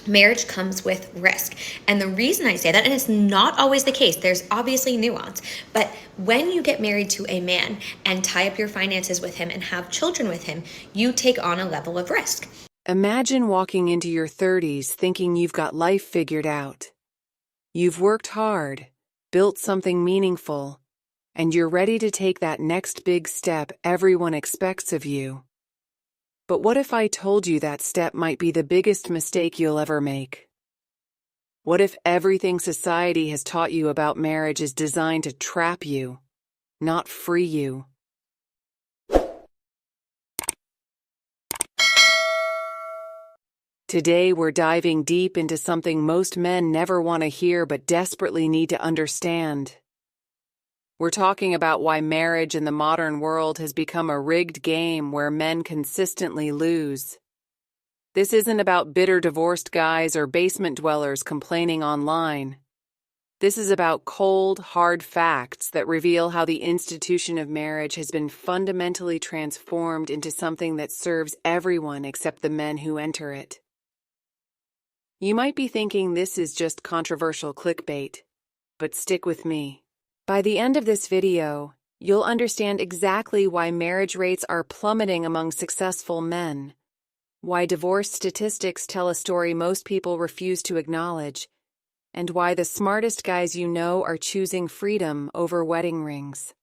Marriage comes with risk. And the reason I say that, and it's not always the case, there's obviously nuance, but when you get married to a man and tie up your finances with him and have children with him, you take on a level of risk. Imagine walking into your 30s thinking you've got life figured out. You've worked hard, built something meaningful, and you're ready to take that next big step everyone expects of you. But what if I told you that step might be the biggest mistake you'll ever make? What if everything society has taught you about marriage is designed to trap you, not free you? Today we're diving deep into something most men never want to hear but desperately need to understand. We're talking about why marriage in the modern world has become a rigged game where men consistently lose. This isn't about bitter divorced guys or basement dwellers complaining online. This is about cold, hard facts that reveal how the institution of marriage has been fundamentally transformed into something that serves everyone except the men who enter it. You might be thinking this is just controversial clickbait, but stick with me. By the end of this video, you'll understand exactly why marriage rates are plummeting among successful men, why divorce statistics tell a story most people refuse to acknowledge, and why the smartest guys you know are choosing freedom over wedding rings.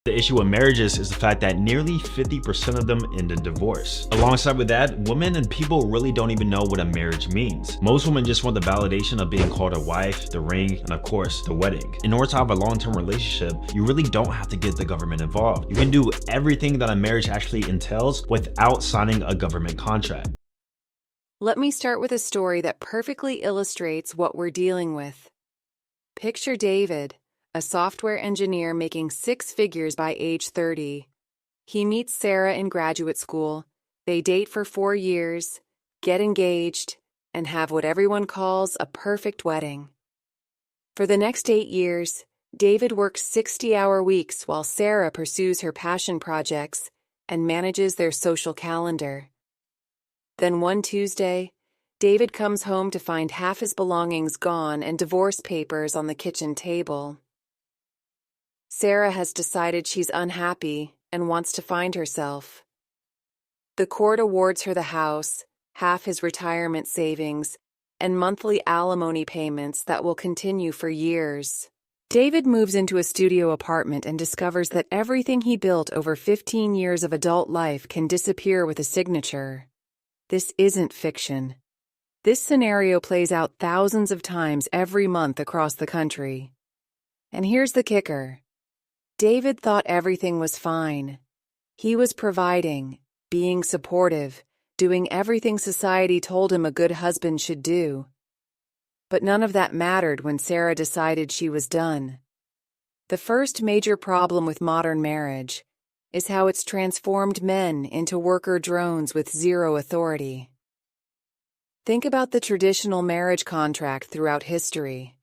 The issue with marriages is the fact that nearly 50% of them end in divorce. Alongside with that, women and people really don't even know what a marriage means. Most women just want the validation of being called a wife, the ring, and of course, the wedding. In order to have a long-term relationship, you really don't have to get the government involved. You can do everything that a marriage actually entails without signing a government contract. Let me start with a story that perfectly illustrates what we're dealing with. Picture David, a software engineer making six figures by age 30. He meets Sarah in graduate school, they date for 4 years, get engaged, and have what everyone calls a perfect wedding. For the next 8 years, David works 60-hour weeks while Sarah pursues her passion projects and manages their social calendar. Then one Tuesday, David comes home to find half his belongings gone and divorce papers on the kitchen table. Sarah has decided she's unhappy and wants to find herself. The court awards her the house, half his retirement savings, and monthly alimony payments that will continue for years. David moves into a studio apartment and discovers that everything he built over 15 years of adult life can disappear with a signature. This isn't fiction. This scenario plays out thousands of times every month across the country. And here's the kicker. David thought everything was fine. He was providing, being supportive, doing everything society told him a good husband should do. But none of that mattered when Sarah decided she was done. The first major problem with modern marriage is how it's transformed men into worker drones with zero authority. Think about the traditional marriage contract throughout history.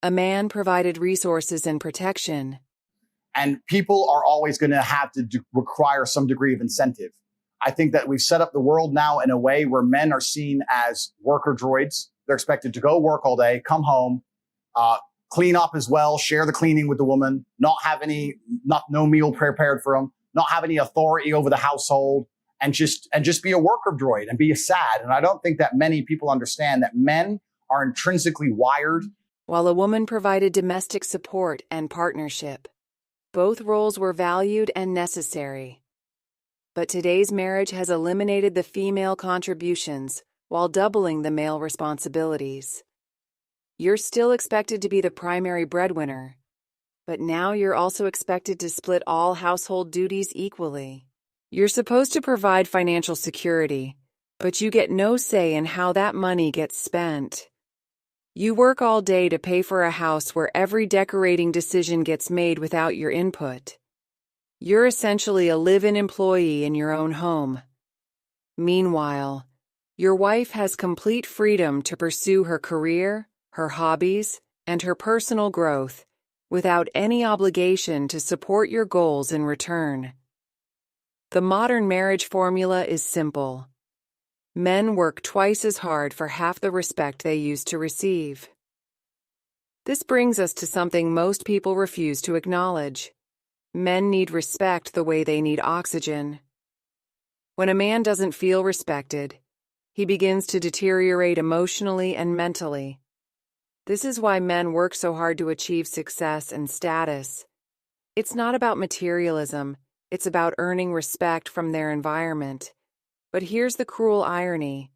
A man provided resources and protection. And people are always going to have to require some degree of incentive. I think that we've set up the world now in a way where men are seen as worker droids. They're expected to go work all day, come home, clean up as well, share the cleaning with the woman, no meal prepared for them, not have any authority over the household, and just be a worker droid and be sad. And I don't think that many people understand that men are intrinsically wired. While a woman provided domestic support and partnership, both roles were valued and necessary. But today's marriage has eliminated the female contributions while doubling the male responsibilities. You're still expected to be the primary breadwinner, but now you're also expected to split all household duties equally. You're supposed to provide financial security, but you get no say in how that money gets spent. You work all day to pay for a house where every decorating decision gets made without your input. You're essentially a live-in employee in your own home. Meanwhile, your wife has complete freedom to pursue her career, her hobbies, and her personal growth without any obligation to support your goals in return. The modern marriage formula is simple. Men work twice as hard for half the respect they used to receive. This brings us to something most people refuse to acknowledge. Men need respect the way they need oxygen. When a man doesn't feel respected, he begins to deteriorate emotionally and mentally. This is why men work so hard to achieve success and status. It's not about materialism, it's about earning respect from their environment. But here's the cruel irony.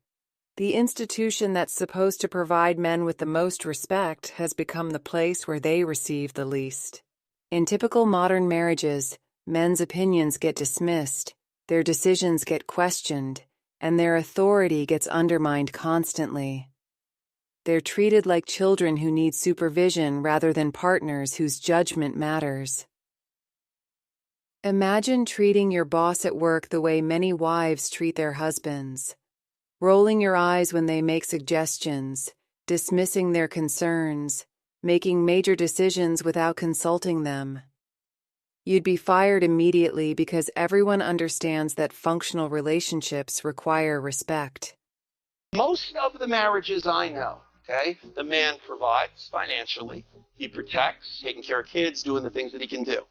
The institution that's supposed to provide men with the most respect has become the place where they receive the least. In typical modern marriages, men's opinions get dismissed, their decisions get questioned, and their authority gets undermined constantly. They're treated like children who need supervision rather than partners whose judgment matters. Imagine treating your boss at work the way many wives treat their husbands. Rolling your eyes when they make suggestions, dismissing their concerns, making major decisions without consulting them. You'd be fired immediately because everyone understands that functional relationships require respect. Most of the marriages I know, okay, the man provides financially. He protects, taking care of kids, doing the things that he can do.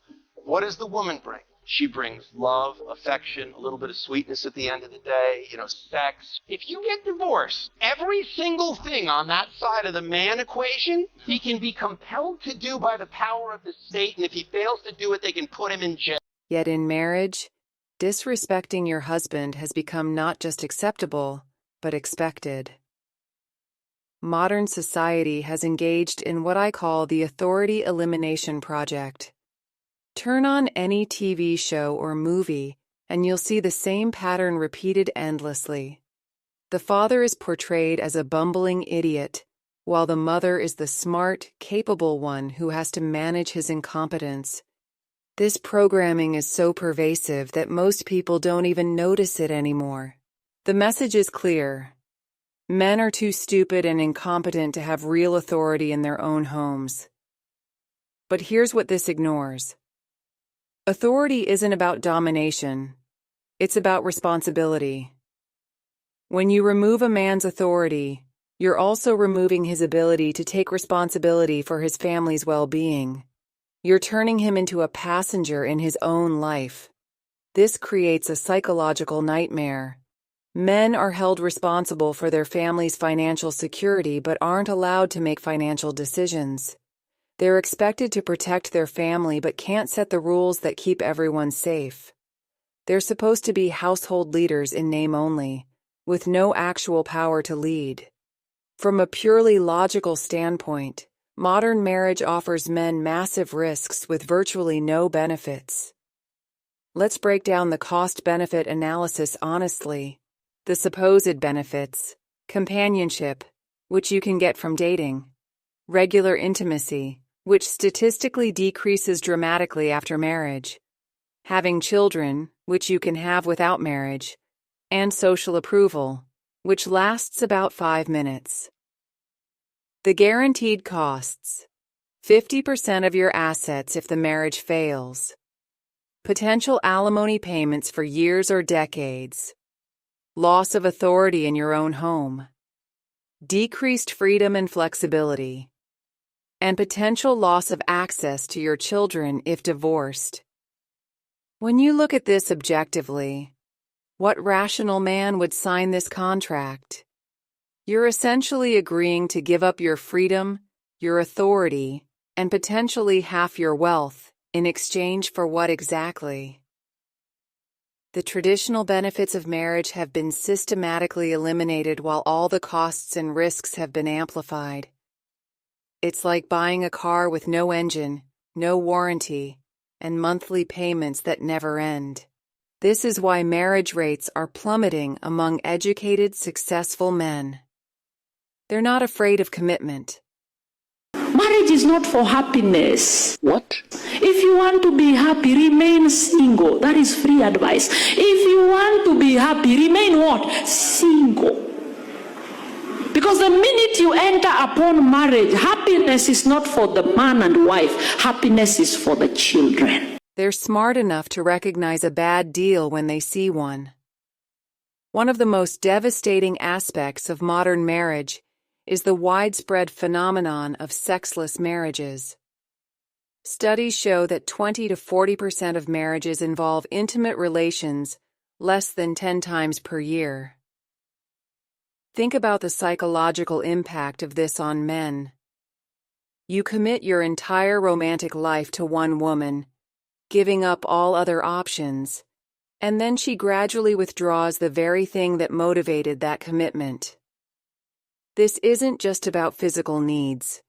What does the woman bring? She brings love, affection, a little bit of sweetness at the end of the day, sex. If you get divorced, every single thing on that side of the man equation, he can be compelled to do by the power of the state, and if he fails to do it, they can put him in jail. Yet in marriage, disrespecting your husband has become not just acceptable, but expected. Modern society has engaged in what I call the authority elimination project. Turn on any TV show or movie, and you'll see the same pattern repeated endlessly. The father is portrayed as a bumbling idiot, while the mother is the smart, capable one who has to manage his incompetence. This programming is so pervasive that most people don't even notice it anymore. The message is clear. Men are too stupid and incompetent to have real authority in their own homes. But here's what this ignores. Authority isn't about domination. It's about responsibility. When you remove a man's authority, you're also removing his ability to take responsibility for his family's well-being. You're turning him into a passenger in his own life. This creates a psychological nightmare. Men are held responsible for their family's financial security but aren't allowed to make financial decisions. They're expected to protect their family but can't set the rules that keep everyone safe. They're supposed to be household leaders in name only, with no actual power to lead. From a purely logical standpoint, modern marriage offers men massive risks with virtually no benefits. Let's break down the cost-benefit analysis honestly. The supposed benefits: companionship, which you can get from dating; regular intimacy, which statistically decreases dramatically after marriage; having children, which you can have without marriage; and social approval, which lasts about 5 minutes. The guaranteed costs: 50% of your assets if the marriage fails; potential alimony payments for years or decades; loss of authority in your own home; decreased freedom and flexibility; and potential loss of access to your children if divorced. When you look at this objectively, what rational man would sign this contract? You're essentially agreeing to give up your freedom, your authority, and potentially half your wealth in exchange for what exactly? The traditional benefits of marriage have been systematically eliminated while all the costs and risks have been amplified. It's like buying a car with no engine, no warranty, and monthly payments that never end. This is why marriage rates are plummeting among educated, successful men. They're not afraid of commitment. Marriage is not for happiness. What? If you want to be happy, remain single. That is free advice. If you want to be happy, remain what? Single. Because the minute you enter upon marriage, happiness is not for the man and wife. Happiness is for the children. They're smart enough to recognize a bad deal when they see one. One of the most devastating aspects of modern marriage is the widespread phenomenon of sexless marriages. Studies show that 20 to 40% of marriages involve intimate relations less than 10 times per year. Think about the psychological impact of this on men. You commit your entire romantic life to one woman, giving up all other options, and then she gradually withdraws the very thing that motivated that commitment. This isn't just about physical needs.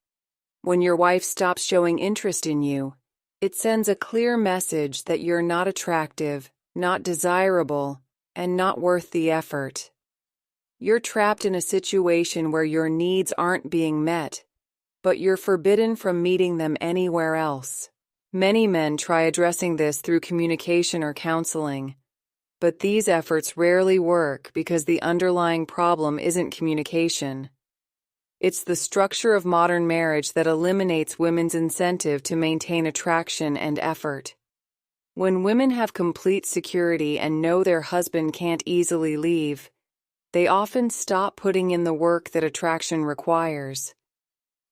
When your wife stops showing interest in you, it sends a clear message that you're not attractive, not desirable, and not worth the effort. You're trapped in a situation where your needs aren't being met, but you're forbidden from meeting them anywhere else. Many men try addressing this through communication or counseling, but these efforts rarely work because the underlying problem isn't communication. It's the structure of modern marriage that eliminates women's incentive to maintain attraction and effort. When women have complete security and know their husband can't easily leave, they often stop putting in the work that attraction requires.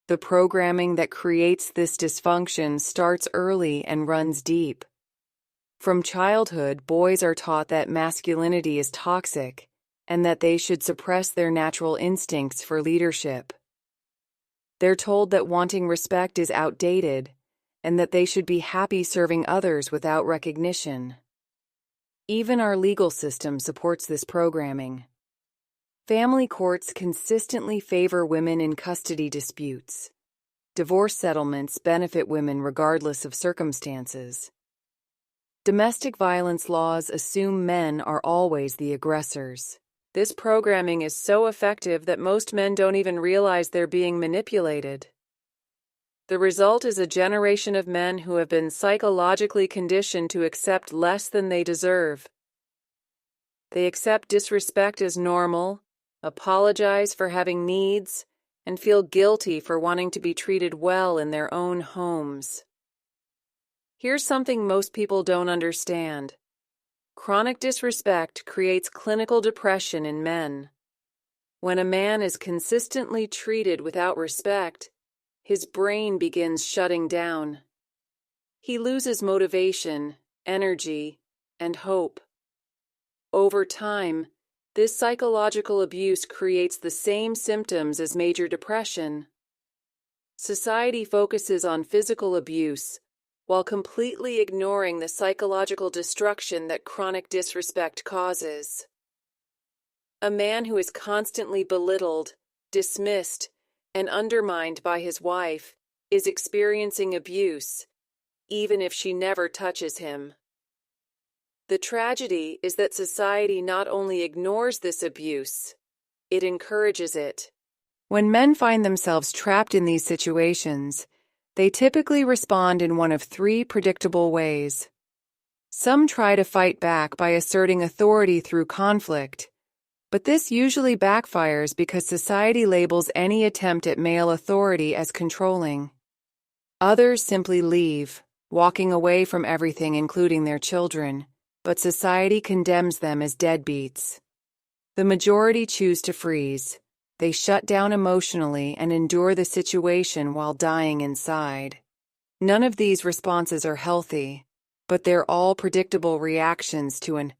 The programming that creates this dysfunction starts early and runs deep. From childhood, boys are taught that masculinity is toxic and that they should suppress their natural instincts for leadership. They're told that wanting respect is outdated and that they should be happy serving others without recognition. Even our legal system supports this programming. Family courts consistently favor women in custody disputes. Divorce settlements benefit women regardless of circumstances. Domestic violence laws assume men are always the aggressors. This programming is so effective that most men don't even realize they're being manipulated. The result is a generation of men who have been psychologically conditioned to accept less than they deserve. They accept disrespect as normal, apologize for having needs, and feel guilty for wanting to be treated well in their own homes. Here's something most people don't understand. Chronic disrespect creates clinical depression in men. When a man is consistently treated without respect, his brain begins shutting down. He loses motivation, energy, and hope. Over time, this psychological abuse creates the same symptoms as major depression. Society focuses on physical abuse, while completely ignoring the psychological destruction that chronic disrespect causes. A man who is constantly belittled, dismissed, and undermined by his wife is experiencing abuse, even if she never touches him. The tragedy is that society not only ignores this abuse, it encourages it. When men find themselves trapped in these situations, they typically respond in one of three predictable ways. Some try to fight back by asserting authority through conflict, but this usually backfires because society labels any attempt at male authority as controlling. Others simply leave, walking away from everything including their children, but society condemns them as deadbeats. The majority choose to freeze. They shut down emotionally and endure the situation while dying inside. None of these responses are healthy, but they're all predictable reactions to an